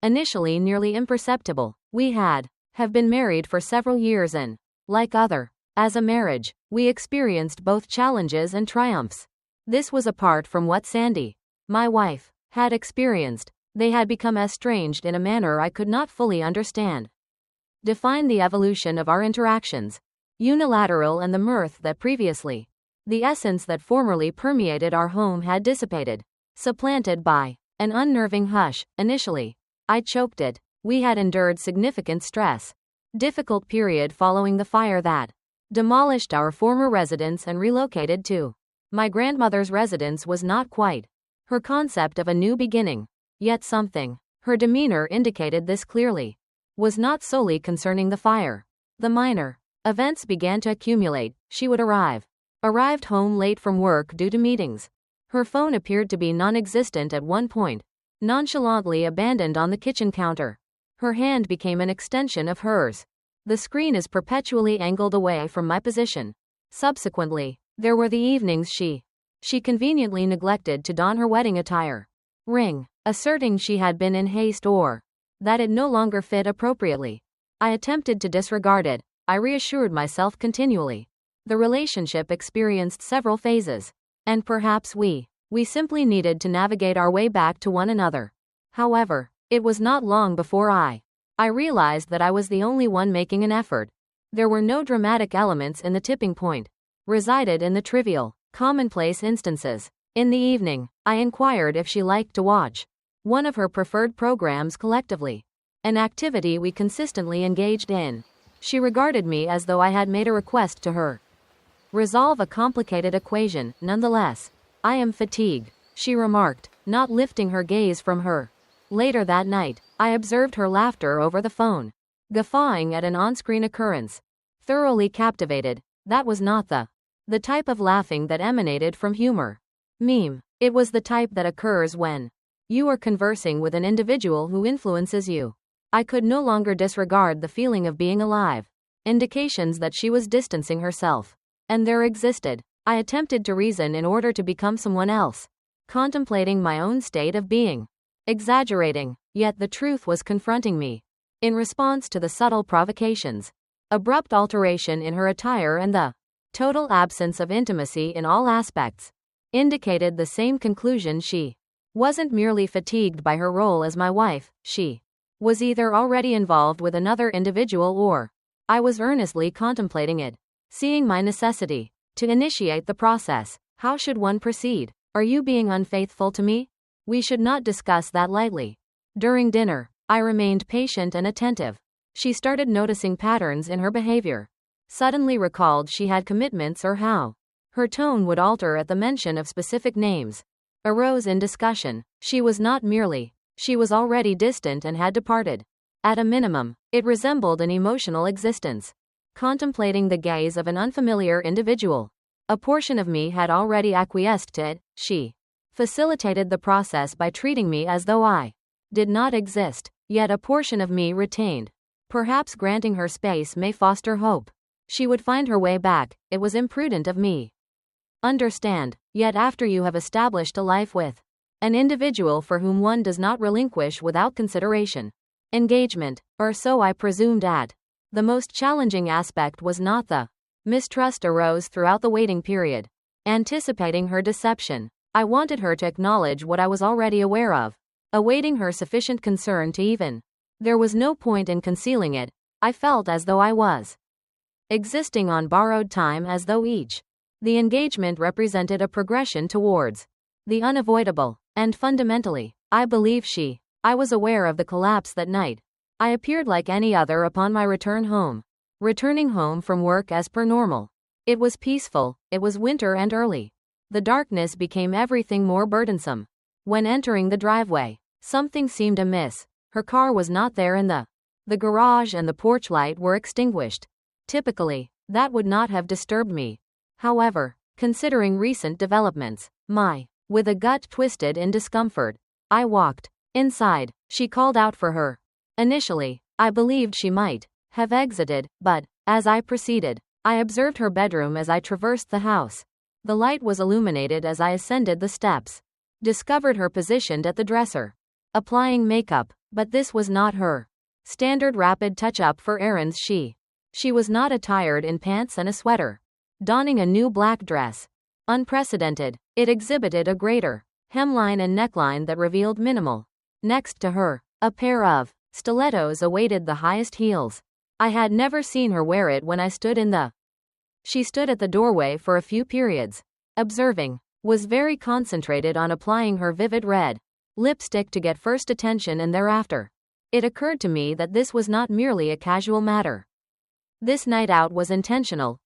initially nearly imperceptible. We have been married for several years and, like other, as a marriage, we experienced both challenges and triumphs. This was apart from what Sandy, my wife, had experienced. They had become estranged in a manner I could not fully understand. Define the evolution of our interactions. Unilateral, and the mirth that previously, the essence that formerly permeated our home had dissipated, supplanted by an unnerving hush. Initially, I choked it. We had endured significant stress. Difficult period following the fire that demolished our former residence and relocated to my grandmother's residence was not quite her concept of a new beginning. Yet something, her demeanor indicated this clearly, was not solely concerning the fire. The minor events began to accumulate. She would arrived home late from work due to meetings. Her phone appeared to be non-existent at one point, nonchalantly abandoned on the kitchen counter. Her hand became an extension of hers. The screen is perpetually angled away from my position. Subsequently, there were the evenings she conveniently neglected to don her wedding attire. Ring, asserting she had been in haste or that it no longer fit appropriately. I attempted to disregard it. I reassured myself continually. The relationship experienced several phases, and perhaps we simply needed to navigate our way back to one another. However, it was not long before I realized that I was the only one making an effort. There were no dramatic elements in the tipping point. Resided in the trivial, commonplace instances. In the evening, I inquired if she liked to watch one of her preferred programs collectively, an activity we consistently engaged in. She regarded me as though I had made a request to her resolve a complicated equation. Nonetheless, I am fatigued, she remarked, not lifting her gaze from her. Later that night, I observed her laughter over the phone, guffawing at an on-screen occurrence. Thoroughly captivated, that was not the type of laughing that emanated from humor. Meme. It was the type that occurs when you are conversing with an individual who influences you. I could no longer disregard the feeling of being alive. Indications that she was distancing herself. And there existed. I attempted to reason in order to become someone else. Contemplating my own state of being. Exaggerating, yet the truth was confronting me. In response to the subtle provocations, abrupt alteration in her attire and the total absence of intimacy in all aspects indicated the same conclusion. She wasn't merely fatigued by her role as my wife, she was either already involved with another individual or I was earnestly contemplating it. Seeing my necessity to initiate the process, how should one proceed? Are you being unfaithful to me? We should not discuss that lightly. During dinner, I remained patient and attentive. She started noticing patterns in her behavior. Suddenly recalled she had commitments or how her tone would alter at the mention of specific names. Arose in discussion. She was not merely, she was already distant and had departed. At a minimum, it resembled an emotional existence. Contemplating the gaze of an unfamiliar individual. A portion of me had already acquiesced to it. She facilitated the process by treating me as though I did not exist, yet a portion of me retained. Perhaps granting her space may foster hope. She would find her way back. It was imprudent of me. Understand, yet after you have established a life with an individual for whom one does not relinquish without consideration, engagement, or so I presumed at. The most challenging aspect was not the mistrust arose throughout the waiting period. Anticipating her deception, I wanted her to acknowledge what I was already aware of, awaiting her sufficient concern to even. There was no point in concealing it. I felt as though I was existing on borrowed time, as though the engagement represented a progression towards the unavoidable, and fundamentally, I believe I was aware of the collapse that night. I appeared like any other upon my return home. Returning home from work as per normal. It was peaceful, it was winter and early. The darkness became everything more burdensome. When entering the driveway, something seemed amiss. Her car was not there and the garage and the porch light were extinguished. Typically, that would not have disturbed me. However, considering recent developments, with a gut twisted in discomfort, I walked inside. She called out for her. Initially, I believed she might have exited, but, as I proceeded, I observed her bedroom as I traversed the house. The light was illuminated as I ascended the steps. Discovered her positioned at the dresser, applying makeup. But this was not her standard rapid touch-up for errands. She was not attired in pants and a sweater, donning a new black dress. Unprecedented, it exhibited a greater hemline and neckline that revealed minimal. Next to her, a pair of stilettos awaited the highest heels. I had never seen her wear it when I stood in the. She stood at the doorway for a few periods, observing, was very concentrated on applying her vivid red lipstick to get first attention, and thereafter, it occurred to me that this was not merely a casual matter. This night out was intentional.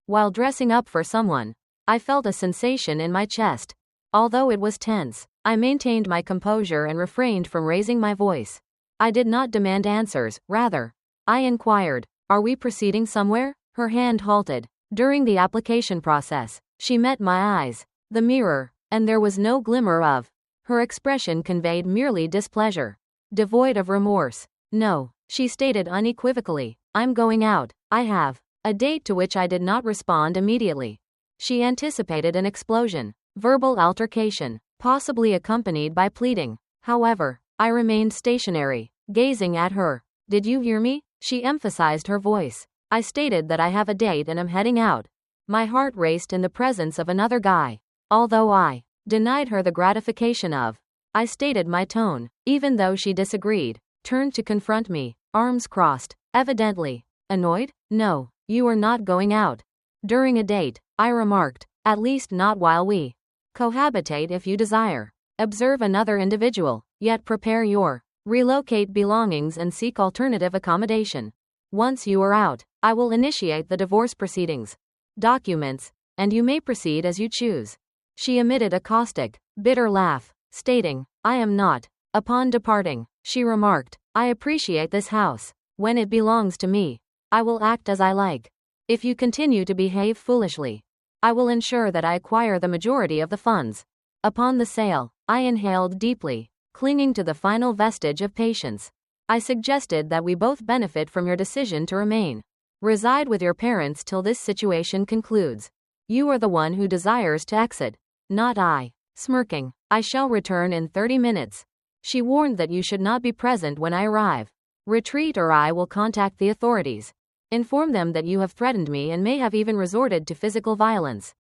While dressing up for someone, I felt a sensation in my chest. Although it was tense, I maintained my composure and refrained from raising my voice. I did not demand answers, rather, I inquired, "Are we proceeding somewhere?" Her hand halted. During the application process, she met my eyes, the mirror, and there was no glimmer of. Her expression conveyed merely displeasure, devoid of remorse. "No," she stated unequivocally, "I'm going out. I have a date," to which I did not respond immediately. She anticipated an explosion, verbal altercation, possibly accompanied by pleading. However, I remained stationary, gazing at her. "Did you hear me?" She emphasized her voice. I stated that I have a date and am heading out. My heart raced in the presence of another guy. Although I denied her the gratification of, I stated my tone, even though she disagreed, turned to confront me, arms crossed, evidently annoyed. "No, you are not going out during a date," I remarked, "at least not while we cohabitate. If you desire, observe another individual, yet prepare your relocate belongings and seek alternative accommodation. Once you are out, I will initiate the divorce proceedings, documents, and you may proceed as you choose." She emitted a caustic, bitter laugh, stating, "I am not." Upon departing, she remarked, "I appreciate this house. When it belongs to me, I will act as I like. If you continue to behave foolishly, I will ensure that I acquire the majority of the funds. Upon the sale." I inhaled deeply, clinging to the final vestige of patience. I suggested that we both benefit from your decision to reside with your parents till this situation concludes. You are the one who desires to exit, not I. Smirking, "I shall return in 30 minutes. She warned that you should not be present when I arrive. Retreat or I will contact the authorities. Inform them that you have threatened me and may have even resorted to physical violence.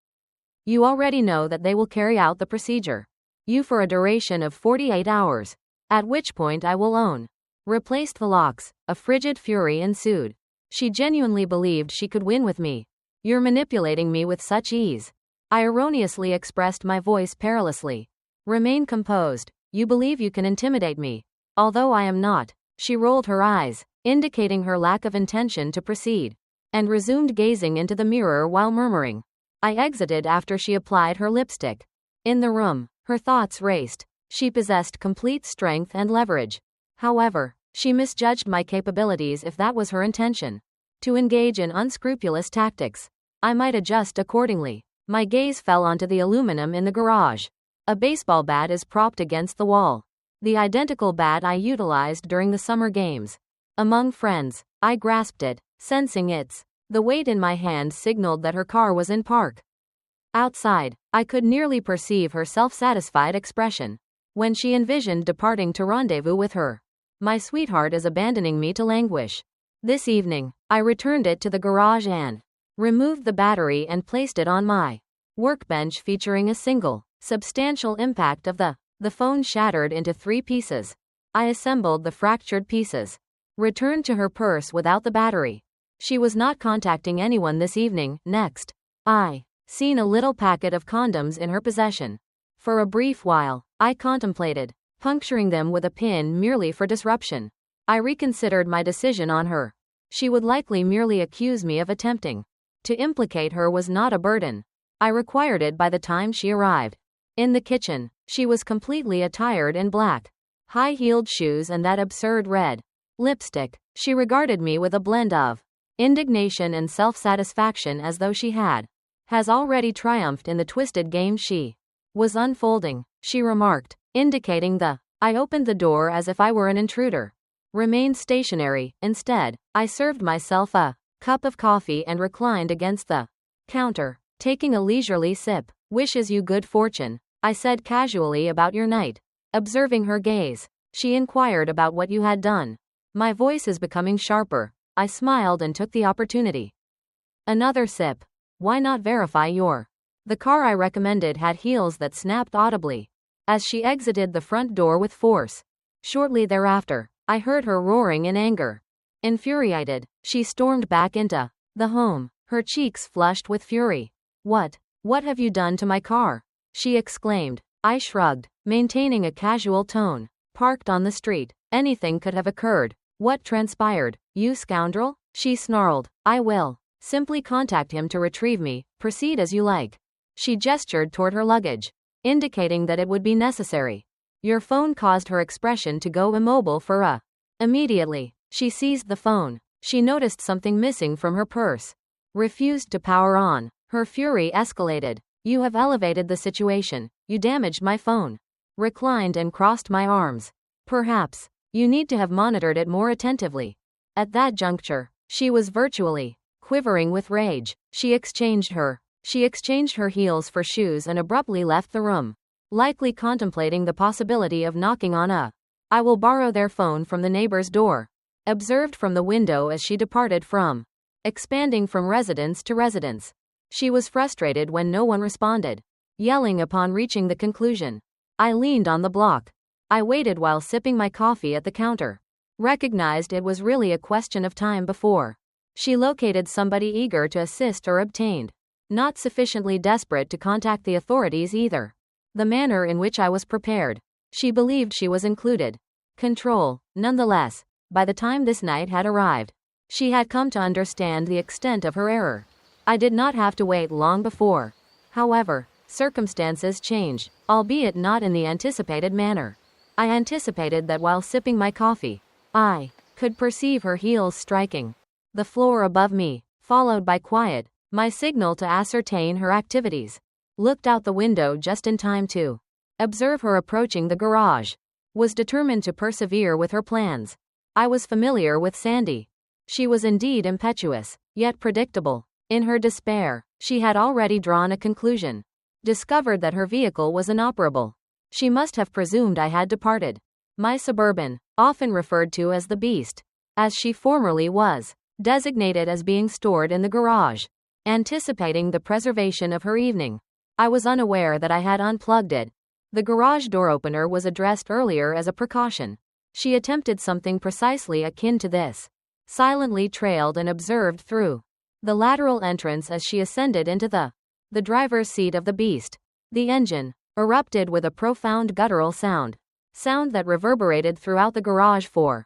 You already know that they will carry out the procedure. You for a duration of 48 hours. At which point I will replaced the locks." A frigid fury ensued. She genuinely believed she could win with me. "You're manipulating me with such ease." I erroneously expressed my voice perilously. "Remain composed. You believe you can intimidate me. Although I am not." She rolled her eyes, indicating her lack of intention to proceed, and resumed gazing into the mirror while murmuring. I exited after she applied her lipstick. In the room, her thoughts raced. She possessed complete strength and leverage. However, she misjudged my capabilities if that was her intention. To engage in unscrupulous tactics, I might adjust accordingly. My gaze fell onto the aluminum in the garage. A baseball bat is propped against the wall. The identical bat I utilized during the summer games. Among friends, I grasped it, sensing the weight in my hand signaled that her car was in park. Outside, I could nearly perceive her self-satisfied expression when she envisioned departing to rendezvous with her. My sweetheart is abandoning me to languish. This evening, I returned it to the garage and removed the battery and placed it on my workbench, featuring a single, substantial impact of the phone shattered into 3 pieces. I assembled the fractured pieces, returned to her purse without the battery. She was not contacting anyone this evening. Next, I seen a little packet of condoms in her possession. For a brief while, I contemplated puncturing them with a pin merely for disruption. I reconsidered my decision on her. She would likely merely accuse me of attempting to implicate her was not a burden. I required it by the time she arrived. In the kitchen, she was completely attired in black, high-heeled shoes and that absurd red lipstick. She regarded me with a blend of indignation and self-satisfaction, as though she has already triumphed in the twisted game she was unfolding. She remarked, indicating I opened the door as if I were an intruder. Remained stationary. Instead, I served myself a cup of coffee and reclined against the counter, taking a leisurely sip. "Wishes you good fortune," I said casually, "about your night." Observing her gaze, She inquired about what you had done. My voice is becoming sharper. I smiled and took the opportunity. Another sip. Why not verify your? The car I recommended had heels that snapped audibly as she exited the front door with force. Shortly thereafter, I heard her roaring in anger. Infuriated, she stormed back into the home, her cheeks flushed with fury. What have you done to my car? She exclaimed. I shrugged, maintaining a casual tone. Parked on the street. Anything could have occurred. What transpired? You scoundrel? She snarled. I will simply contact him to retrieve me. Proceed as you like. She gestured toward her luggage, indicating that it would be necessary. Your phone caused her expression to go immobile for a. Immediately, she seized the phone. She noticed something missing from her purse. Refused to power on. Her fury escalated. You have elevated the situation. You damaged my phone. Reclined and crossed my arms. Perhaps you need to have monitored it more attentively. At that juncture, she was virtually quivering with rage. She exchanged her heels for shoes and abruptly left the room, likely contemplating the possibility of knocking on a. I will borrow their phone from the neighbor's door. Observed from the window as she departed from, expanding from residence to residence. She was frustrated when no one responded, yelling upon reaching the conclusion. I leaned on the block. I waited while sipping my coffee at the counter. Recognized it was really a question of time before she located somebody eager to assist or obtained. Not sufficiently desperate to contact the authorities either. The manner in which I was prepared. She believed she was included. Control, nonetheless. By the time this night had arrived, she had come to understand the extent of her error. I did not have to wait long before. However, circumstances changed, albeit not in the anticipated manner. I anticipated that while sipping my coffee, I could perceive her heels striking the floor above me, followed by quiet, my signal to ascertain her activities. Looked out the window just in time to observe her approaching the garage. Was determined to persevere with her plans. I was familiar with Sandy. She was indeed impetuous, yet predictable. In her despair, she had already drawn a conclusion. Discovered that her vehicle was inoperable. She must have presumed I had departed. My Suburban, often referred to as the Beast, as she formerly was, designated as being stored in the garage. Anticipating the preservation of her evening, I was unaware that I had unplugged it. The garage door opener was addressed earlier as a precaution. She attempted something precisely akin to this. Silently trailed and observed through the lateral entrance as she ascended into the driver's seat of the Beast. The engine erupted with a profound guttural sound that reverberated throughout the garage for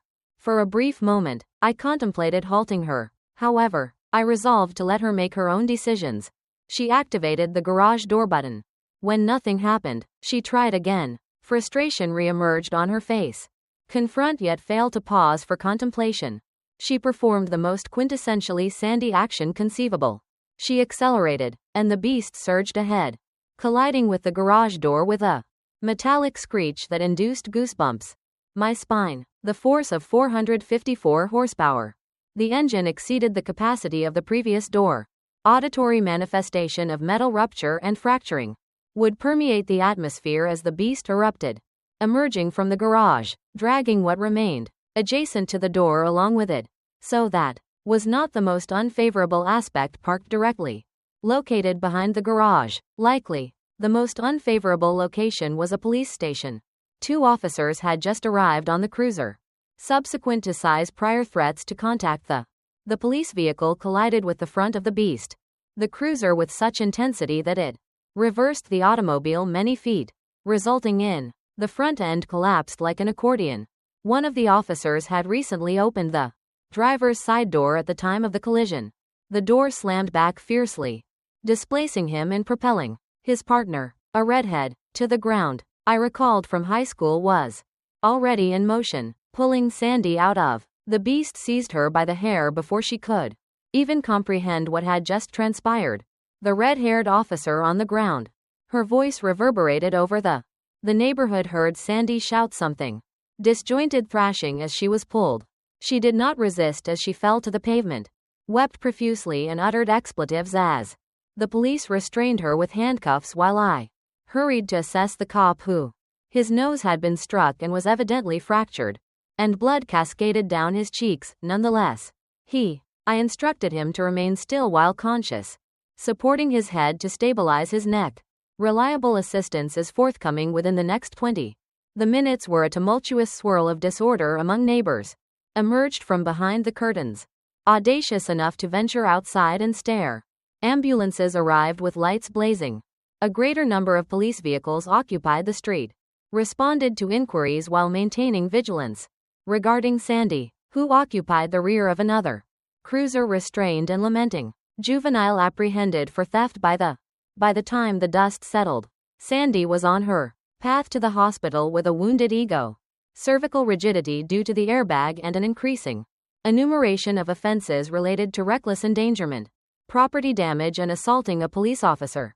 a brief moment, I contemplated halting her. However, I resolved to let her make her own decisions. She activated the garage door button. When nothing happened, she tried again. Frustration re-emerged on her face. Confront yet failed to pause for contemplation. She performed the most quintessentially Sandy action conceivable. She accelerated, and the Beast surged ahead, colliding with the garage door with a metallic screech that induced goosebumps. My spine. The force of 454 horsepower. The engine exceeded the capacity of the previous door. Auditory manifestation of metal rupture and fracturing would permeate the atmosphere as the Beast erupted, emerging from the garage, dragging what remained adjacent to the door along with it. So that was not the most unfavorable aspect. Parked directly located behind the garage. Likely, the most unfavorable location was a police station. 2 officers had just arrived on the cruiser. Subsequent to Sai's prior threats to contact the police vehicle collided with the front of the Beast. The cruiser with such intensity that it reversed the automobile many feet, resulting in the front end collapsed like an accordion. One of the officers had recently opened the driver's side door at the time of the collision. The door slammed back fiercely, displacing him and propelling his partner, a redhead, to the ground. I recalled from high school was already in motion, pulling Sandy out of. The Beast seized her by the hair before she could even comprehend what had just transpired. The red-haired officer on the ground. Her voice reverberated over the neighborhood. Heard Sandy shout something disjointed, thrashing as she was pulled. She did not resist as she fell to the pavement, wept profusely and uttered expletives as the police restrained her with handcuffs while I hurried to assess the cop who His nose had been struck and was evidently fractured, and blood cascaded down his cheeks. Nonetheless, I instructed him to remain still while conscious, supporting his head to stabilize his neck. Reliable assistance is forthcoming within the next 20. The minutes were a tumultuous swirl of disorder among neighbors. Emerged from behind the curtains, audacious enough to venture outside and stare. Ambulances arrived with lights blazing. A greater number of police vehicles occupied the street. Responded to inquiries while maintaining vigilance. Regarding Sandy, who occupied the rear of another cruiser, restrained and lamenting. Juvenile apprehended for theft by the time the dust settled, Sandy was on her path to the hospital with a wounded ego, cervical rigidity due to the airbag, and an increasing enumeration of offenses related to reckless endangerment, property damage, and assaulting a police officer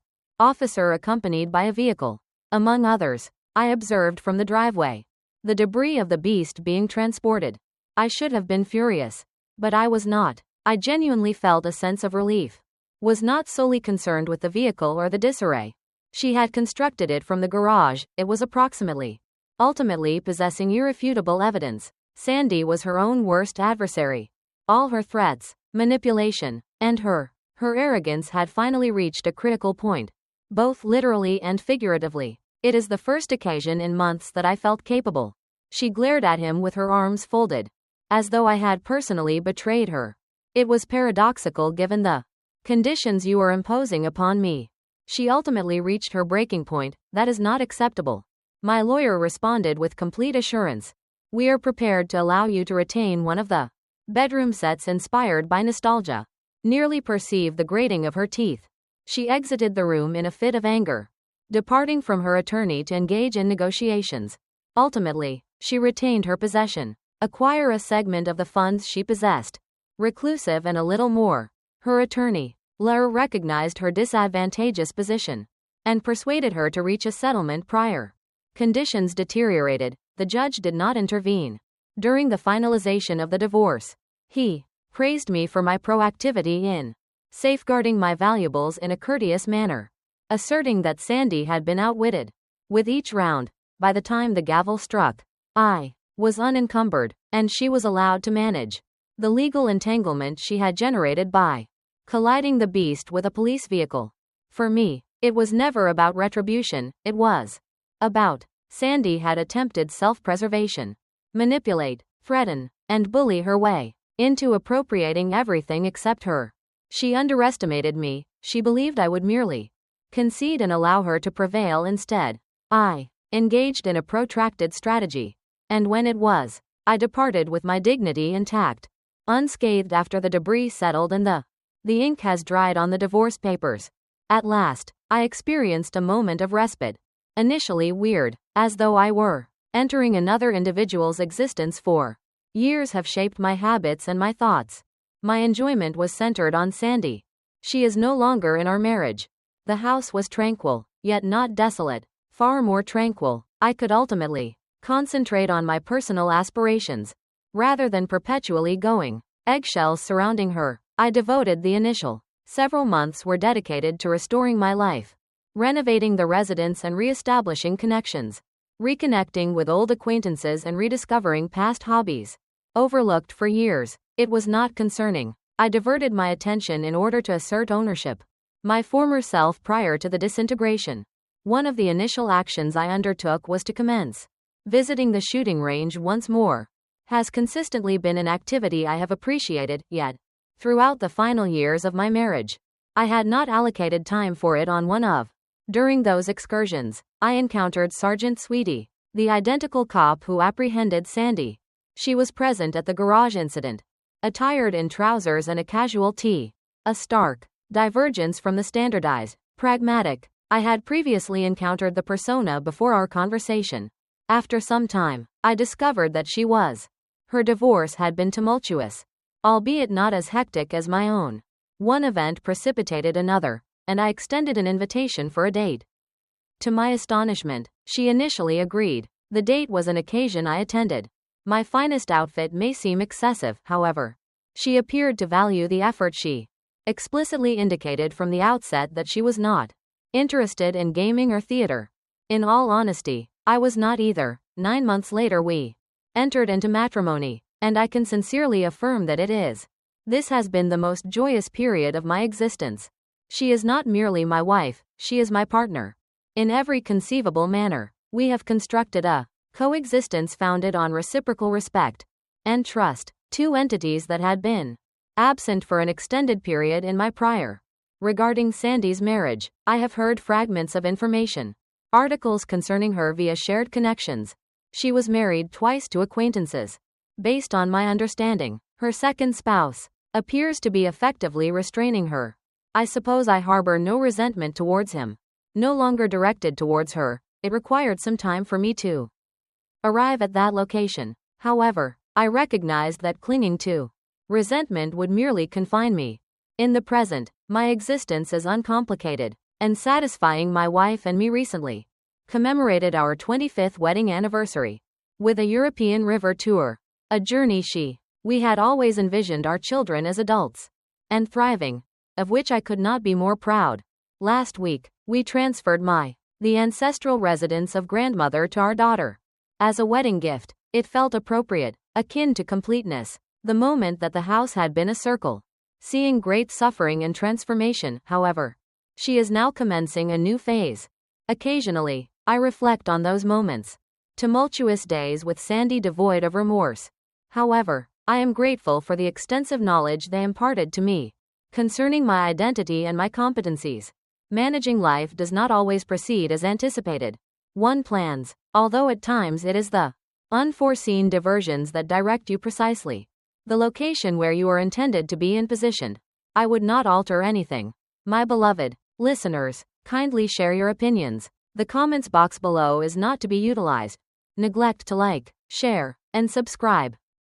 accompanied by a vehicle, among others. I observed from the driveway the debris of the beast being transported. I should have been furious, but I was not. I genuinely felt a sense of relief. Was not solely concerned with the vehicle or the disarray. She had constructed it from the garage. It was ultimately possessing irrefutable evidence. Sandy was her own worst adversary. All her threats, manipulation, and her arrogance had finally reached a critical point, both literally and figuratively. It is the first occasion in months that I felt capable. She glared at him with her arms folded, as though I had personally betrayed her. It was paradoxical given the conditions you are imposing upon me. She ultimately reached her breaking point. That is not acceptable. My lawyer responded with complete assurance. We are prepared to allow you to retain one of the bedroom sets inspired by nostalgia. Nearly perceived the grating of her teeth. She exited the room in a fit of anger, departing from her attorney to engage in negotiations. Ultimately, she retained her possession, acquire a segment of the funds she possessed. Reclusive and a little more. Her attorney, Lair, recognized her disadvantageous position and persuaded her to reach a settlement prior. Conditions deteriorated. The judge did not intervene. During the finalization of the divorce, he praised me for my proactivity in safeguarding my valuables in a courteous manner, asserting that Sandy had been outwitted. With each round, by the time the gavel struck, I was unencumbered, and she was allowed to manage the legal entanglement she had generated by colliding the beast with a police vehicle. For me, it was never about retribution. It was about Sandy had attempted self-preservation, manipulate, threaten, and bully her way into appropriating everything except her. She underestimated me. She believed I would merely concede and allow her to prevail instead. I engaged in a protracted strategy, and when it was, I departed with my dignity intact, unscathed after the debris settled and the ink has dried on the divorce papers. At last, I experienced a moment of respite. Initially weird, as though I were entering another individual's existence. For years have shaped my habits and my thoughts. My enjoyment was centered on Sandy. She is no longer in our marriage. The house was tranquil, yet not desolate. Far more tranquil. I could ultimately concentrate on my personal aspirations, rather than perpetually going eggshells surrounding her. I devoted the initial several months were dedicated to restoring my life, renovating the residence and re-establishing connections, reconnecting with old acquaintances and rediscovering past hobbies overlooked for years. It was not concerning. I diverted my attention in order to assert ownership. My former self prior to the disintegration. One of the initial actions I undertook was to commence visiting the shooting range once more. Has consistently been an activity I have appreciated, yet throughout the final years of my marriage, I had not allocated time for it on one of. During those excursions, I encountered Sergeant Sweetie, the identical cop who apprehended Sandy. She was present at the garage incident, attired in trousers and a casual tee, a stark divergence from the standardized, pragmatic I had previously encountered the persona before our conversation. After some time, I discovered that she was. Her divorce had been tumultuous, albeit not as hectic as my own. One event precipitated another, and I extended an invitation for a date. To my astonishment, she initially agreed. The date was an occasion I attended. My finest outfit may seem excessive, however. She appeared to value the effort. She explicitly indicated from the outset that she was not interested in gaming or theater. In all honesty, I was not either. 9 months later we entered into matrimony, and I can sincerely affirm that it is. This has been the most joyous period of my existence. She is not merely my wife, she is my partner. In every conceivable manner, we have constructed a coexistence founded on reciprocal respect and trust, two entities that had been absent for an extended period in my prior. Regarding Sandy's marriage, I have heard fragments of information, articles concerning her via shared connections. She was married twice to acquaintances. Based on my understanding, her second spouse appears to be effectively restraining her. I suppose I harbor no resentment towards him. No longer directed towards her, it required some time for me to arrive at that location. However, I recognized that clinging to resentment would merely confine me. In the present, my existence is uncomplicated and satisfying. My wife and me recently commemorated our 25th wedding anniversary with a European river tour, a journey we had always envisioned our children as adults and thriving, of which I could not be more proud. Last week, we transferred the ancestral residence of grandmother to our daughter. As a wedding gift, it felt appropriate, akin to completeness, the moment that the house had been a circle, seeing great suffering and transformation. However, she is now commencing a new phase. Occasionally, I reflect on those moments, tumultuous days with Sandy devoid of remorse. However, I am grateful for the extensive knowledge they imparted to me concerning my identity and my competencies. Managing life does not always proceed as anticipated. One plans, although at times it is the unforeseen diversions that direct you precisely the location where you are intended to be in position. I would not alter anything. My beloved listeners, kindly share your opinions. The comments box below is not to be utilized. Neglect to like, share, and subscribe.